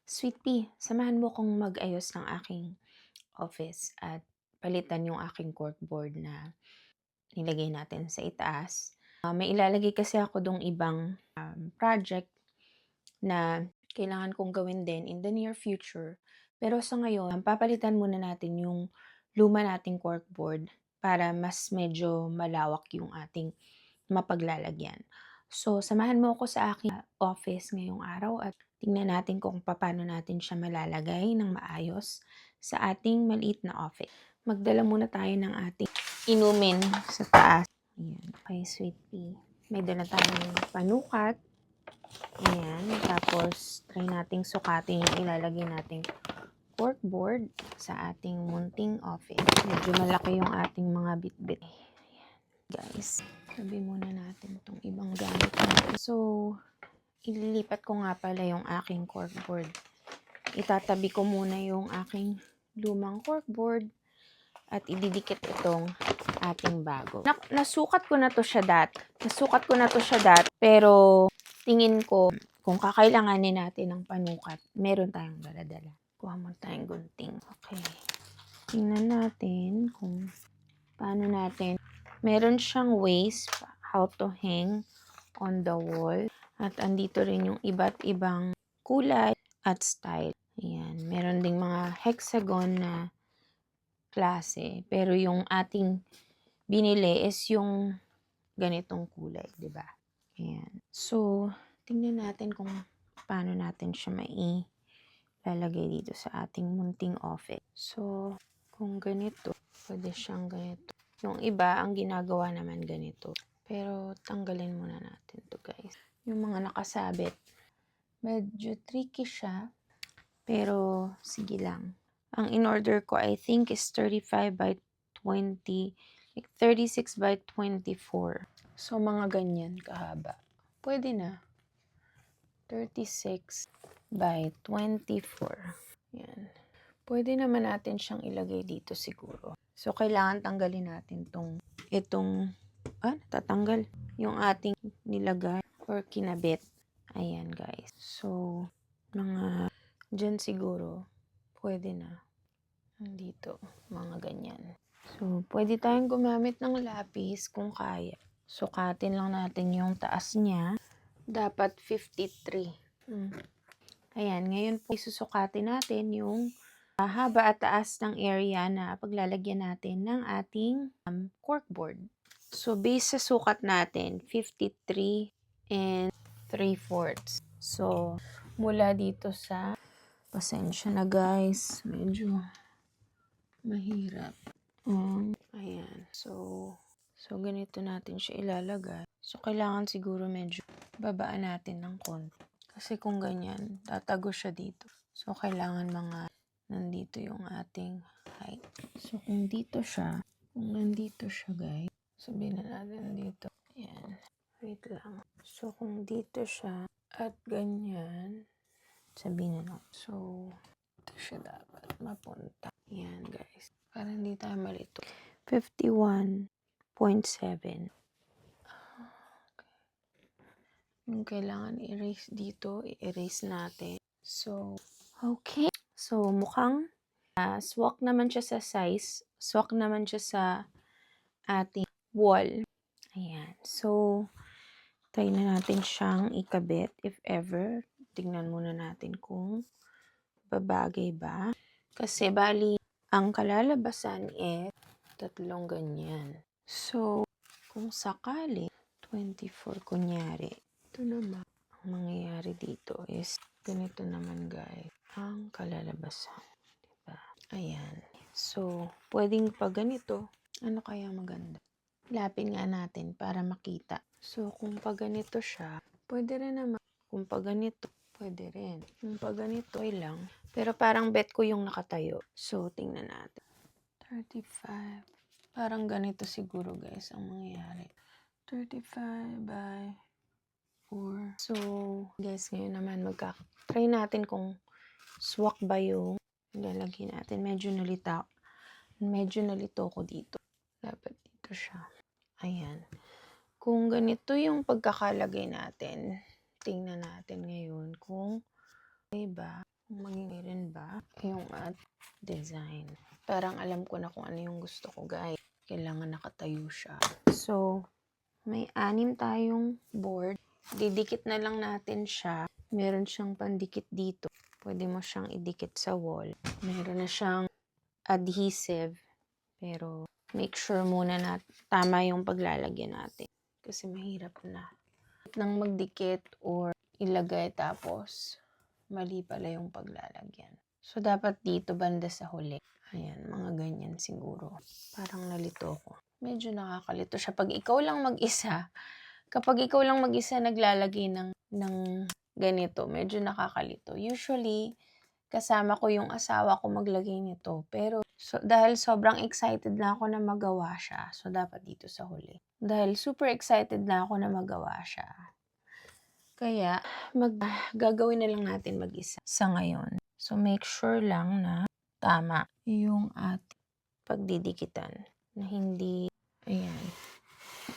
Sweet pea, samahan mo kong mag-ayos ng aking office at palitan yung aking corkboard na nilagay natin sa itaas. May ilalagay kasi ako dong ibang project na kailangan kong gawin din in the near future. Pero sa ngayon, papalitan muna natin yung luma nating corkboard para mas medyo malawak yung ating mapaglalagyan. So, samahan mo ako sa aking office ngayong araw at tingnan natin kung paano natin siya malalagay ng maayos sa ating maliit na office. Magdala muna tayo ng ating inumin sa taas. Ayan, okay, sweet pea. May dala tayong panukat. Ayan, tapos try nating sukatin yung ilalagay nating corkboard sa ating munting office. Medyo malaki yung ating mga bitbit. Guys, tabi muna natin itong ibang gamit natin. So, ililipat ko nga pala yung aking corkboard. Itatabi ko muna yung aking lumang corkboard at ididikit itong ating bago. Nasukat ko na to siya dati. Pero tingin ko kung kakailanganin natin ng panukat, meron tayong daladala. Kuha mo tayong gunting. Okay. Tingnan natin kung paano natin. Meron siyang ways how to hang on the wall. At andito rin yung iba't ibang kulay at style. Ayan. Meron ding mga hexagon na klase. Pero yung ating binili is yung ganitong kulay, di ba? Ayan. So, tingnan natin kung paano natin siya lalagay dito sa ating munting office. So, kung ganito, pwede siyang ganito. Yung iba, ang ginagawa naman ganito. Pero, tanggalin muna natin to guys. Yung mga nakasabit, medyo tricky siya. Pero, sige lang. Ang in-order ko, I think, is 35 by 20, like 36 by 24. So, mga ganyan kahaba. Pwede na. 36 by 24. Yan. Pwede naman natin siyang ilagay dito siguro. So, kailangan tanggalin natin itong, natatanggal yung ating nilagay or kinabit. Ayan, guys. So, mga dyan siguro, pwede na. Dito, mga ganyan. So, pwede tayong gumamit ng lapis kung kaya. Sukatin lang natin yung taas niya. Dapat 53. Ayan, ngayon po isusukatin natin yung haba at taas ng area na paglalagyan natin ng ating corkboard. So, base sa sukat natin, 53 and 3/4. So, mula dito sa, pasensya na guys, medyo mahirap. Ayan, so ganito natin siya ilalagay. So, kailangan siguro medyo babaan natin ng konti. Kasi kung ganyan, tatago siya dito. So, kailangan mga nandito yung ating height. So, kung nandito siya guys, sabihin na natin dito. Ayan, wait lang. So, kung dito siya at ganyan, sabihin na natin. So, ito siya dapat mapunta. Ayan guys, para hindi tayo malito. 51.7. Yung kailangan i-erase dito, i-erase natin. So, okay. So, mukhang swak naman siya sa size. Swak naman siya sa ating wall. Ayan. So, try na natin siyang ikabit if ever. Tingnan muna natin kung babagay ba. Kasi bali, ang kalalabasan is tatlong ganyan. So, kung sakali, 24 kunyari, ito naman, ang mangyayari dito is, ganito naman guys, ang kalalabasan. Diba? Ayan. So, pwedeng pa ganito, ano kaya maganda? Lapin nga natin para makita. So, kung pa ganito siya, pwede rin naman. Kung pa ganito, pwede rin. Kung pa ganito, ay lang. Pero parang bet ko yung nakatayo. So, tingnan natin. 35. Parang ganito siguro guys ang mangyayari. 35 by 4. So, guys, ngayon naman try natin kung swak ba yung ilalagay natin. Medyo nalito ko dito. Dapat dito siya. Ayan. Kung ganito yung pagkakalagay natin, tingnan natin ngayon kung okay ba. Maging rin ba yung design. Parang alam ko na kung ano yung gusto ko, guys. Kailangan nakatayo siya. So, may 6 tayong board. Didikit na lang natin siya. Meron siyang pandikit dito. Pwede mo siyang idikit sa wall. Meron na siyang adhesive. Pero, make sure muna na tama yung paglalagyan natin. Kasi mahirap na. Nang magdikit or ilagay tapos mali pala yung paglalagyan. So, dapat dito banda sa huli. Ayan, mga ganyan siguro. Parang nalito ko. Medyo nakakalito siya. Kapag ikaw lang mag-isa naglalagay ng ganito, medyo nakakalito. Usually, kasama ko yung asawa ko maglagay nito. Pero, dahil sobrang excited na ako na magawa siya, so dapat dito sa huli. Dahil super excited na ako na magawa siya. Kaya, gagawin na lang natin mag-isa sa ngayon. So, make sure lang na tama yung ating pagdidikitan. Na hindi, ayan.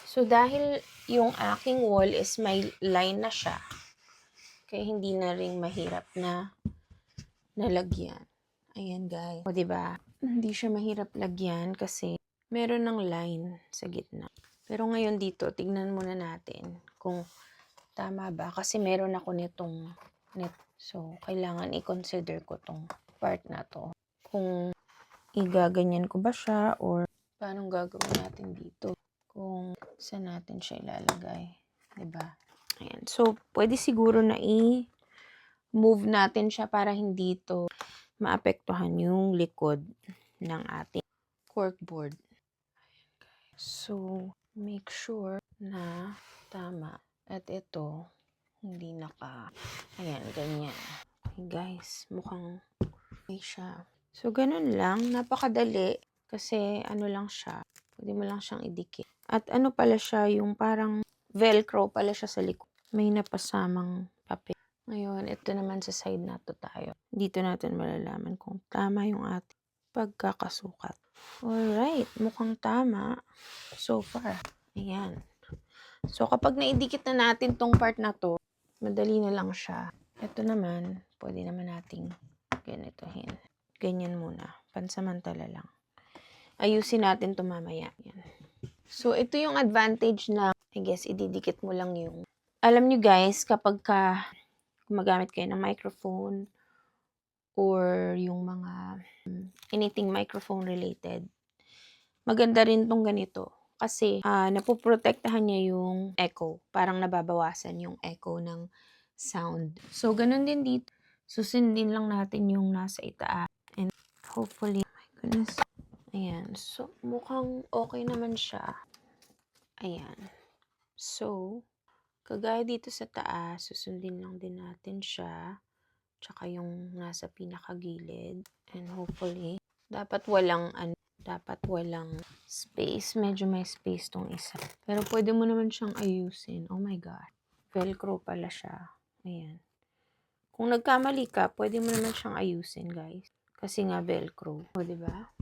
So, dahil yung aking wall is may line na siya, kaya hindi na rin mahirap na nalagyan. Ayan, guys. O, diba? Hindi siya mahirap lagyan kasi meron ng line sa gitna. Pero ngayon dito, tignan muna natin kung tama ba? Kasi meron ako nitong net. So, kailangan i-consider ko tong part na to. Kung igaganyan ko ba siya or paano gagawin natin dito. Kung saan natin siya ilalagay. Diba? Ayan. So, pwede siguro na i-move natin siya para hindi to maapektuhan yung likod ng ating corkboard. So, make sure na tama. At ito, hindi ayan, ganyan. Okay, guys, mukhang okay siya. So, ganun lang. Napakadali. Kasi, ano lang siya. Pwede mo lang siyang idikit. At ano pala siya, yung parang velcro pala siya sa likod. May napasamang papel. Ngayon, ito naman sa side na to tayo. Dito natin malalaman kung tama yung ating pagkakasukat. Alright, mukhang tama so far. Ayan. So, kapag naidikit na natin tong part na to, madali na lang siya. Ito naman, pwede naman nating ganitohin. Ganyan muna. Pansamantala lang. Ayusin natin to mamaya. Yan. So, ito yung advantage na, I guess, ididikit mo lang yung... Alam nyo guys, kapag gumagamit kayo ng microphone or yung mga anything microphone related, maganda rin tong ganito. Kasi napoprotektahan niya yung echo. Parang nababawasan yung echo ng sound. So, ganun din dito. Susundin lang natin yung nasa itaas. And hopefully, oh my goodness. Ayan. So, mukhang okay naman siya. Ayan. So, kagaya dito sa taas, susundin lang din natin siya. Tsaka yung nasa pinakagilid. And hopefully, dapat walang space. Medyo may space tong isa. Pero pwede mo naman siyang ayusin. Oh my God. Velcro pala siya. Ayan. Kung nagkamali ka, pwede mo naman siyang ayusin, guys. Kasi nga Velcro. O, diba?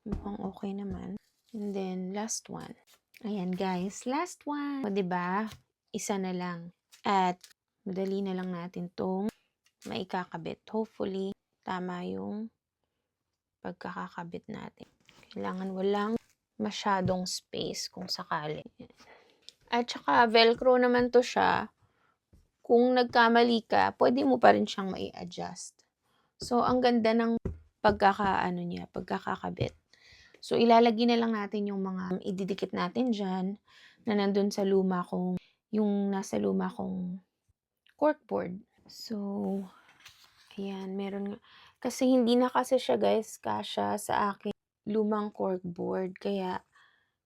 Mukhang okay naman. And then, last one. Ayan, guys. Last one. O, diba? Isa na lang. At, madali na lang natin tong maikakabit. Hopefully, tama yung pagkakakabit natin. Kailangan walang masyadong space kung sakali. At saka, Velcro naman to siya. Kung nagkamali ka, pwede mo pa rin siyang mai-adjust. So, ang ganda ng pagkakakabit. So, ilalagay na lang natin yung mga ididikit natin dyan na nandun sa yung nasa luma kong corkboard. So, ayan, kasi hindi na kasi siya guys, kasya sa aking lumang corkboard. Kaya,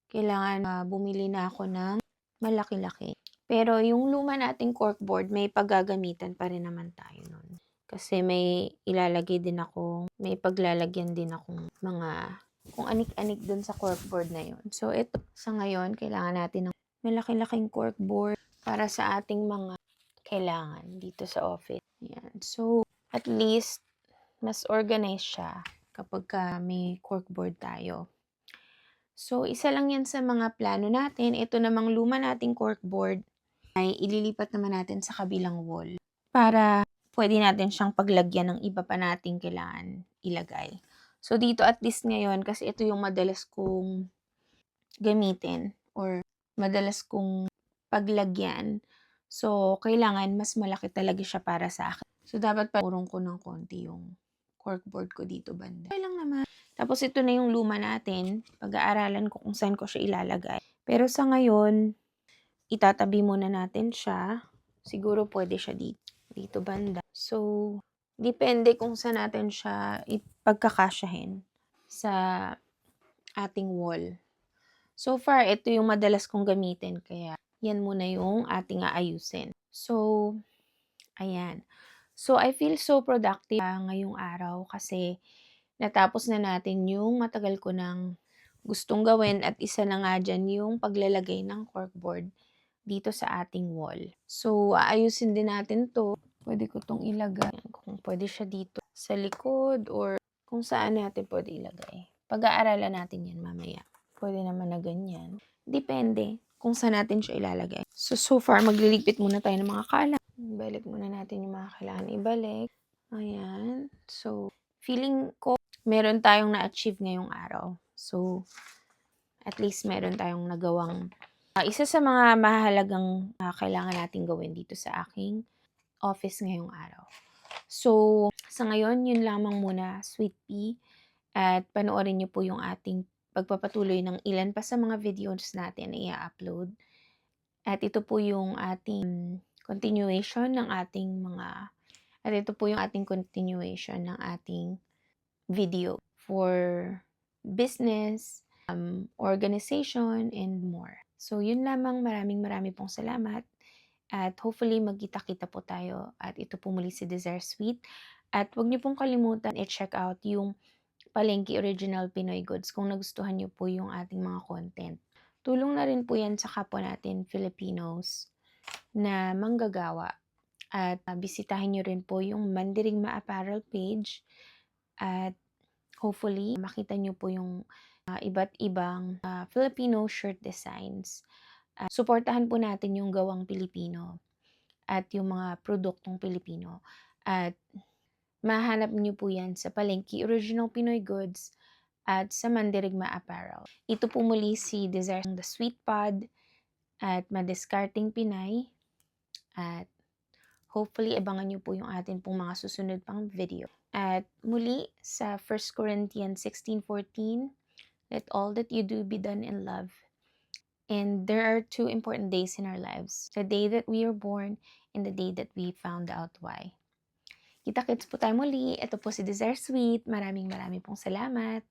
kailangan bumili na ako ng malaki-laki. Pero yung luma nating corkboard, may paggagamitan pa rin naman tayo nun. Kasi may paglalagyan din akong mga, kung anik-anik dun sa corkboard na yun. So, ito, sa ngayon, kailangan natin ng malaki-laking corkboard para sa ating mga kailangan dito sa office. Yan. So, at least, mas organized siya kapag may corkboard tayo. So, isa lang yan sa mga plano natin. Ito namang luma nating corkboard ay ililipat naman natin sa kabilang wall para puwede natin siyang paglagyan ng iba pa nating kailangan ilagay. So, dito at least ngayon kasi ito yung madalas kong gamitin or madalas kong paglagyan. So, kailangan mas malaki talaga siya para sa akin. So, dapat urong ko ng konti yung corkboard ko dito banda. Okey lang naman. Tapos ito na yung luma natin, pag-aaralan ko kung saan ko siya ilalagay. Pero sa ngayon, itatabi muna natin siya. Siguro puwede siya dito banda. So, depende kung saan natin siya ipagkakasyahin sa ating wall. So far, ito yung madalas kong gamitin kaya yan muna yung ating aayusin. So, ayan. So, I feel so productive ngayong araw kasi natapos na natin yung matagal ko ng gustong gawin at isa na nga dyan yung paglalagay ng corkboard dito sa ating wall. So, aayusin din natin to. Pwede ko tong ilagay. Kung pwede siya dito sa likod or kung saan natin pwede ilagay. Pag-aaralan natin yan mamaya. Pwede naman na ganyan. Depende kung saan natin siya ilalagay. So far, magliligpit muna tayo ng mga kalat. Balik muna natin yung mga kailangan ibalik. Ayan. So, feeling ko meron tayong na-achieve ngayong araw. So, at least meron tayong nagawang isa sa mga mahalagang kailangan nating gawin dito sa aking office ngayong araw. So, sa ngayon, yun lamang muna, Sweet Pea. At panoorin niyo po yung ating pagpapatuloy ng ilan pa sa mga videos natin na i-upload. At ito po yung ating continuation ng ating video for business, organization, and more. So, yun lamang. Maraming pong salamat. At hopefully, magkita-kita po tayo. At ito po muli si Desire Sweet. At huwag niyo pong kalimutan i-check out yung Palengke Original Pinoy Goods kung nagustuhan niyo po yung ating mga content. Tulong na rin po yan sa kapwa natin Filipinos na manggagawa. At bisitahin niyo rin po yung Mandirigma Apparel page. At hopefully, makita niyo po yung iba't ibang Filipino shirt designs. Suportahan po natin yung gawang Pilipino at yung mga produktong Pilipino. At mahanap niyo po yan sa Palengke Original Pinoy Goods at sa Mandirigma Apparel. Ito po muli si Desire the Sweet Pod at Madiskarting Pinay. At hopefully, abangan niyo po yung atin pong mga susunod pang video. At muli sa 1 Corinthians 16:14, let all that you do be done in love. And there are two important days in our lives. The day that we are born and the day that we found out why. Kita-kits po tayo muli. Ito po si Desire Sweet. Maraming pong salamat.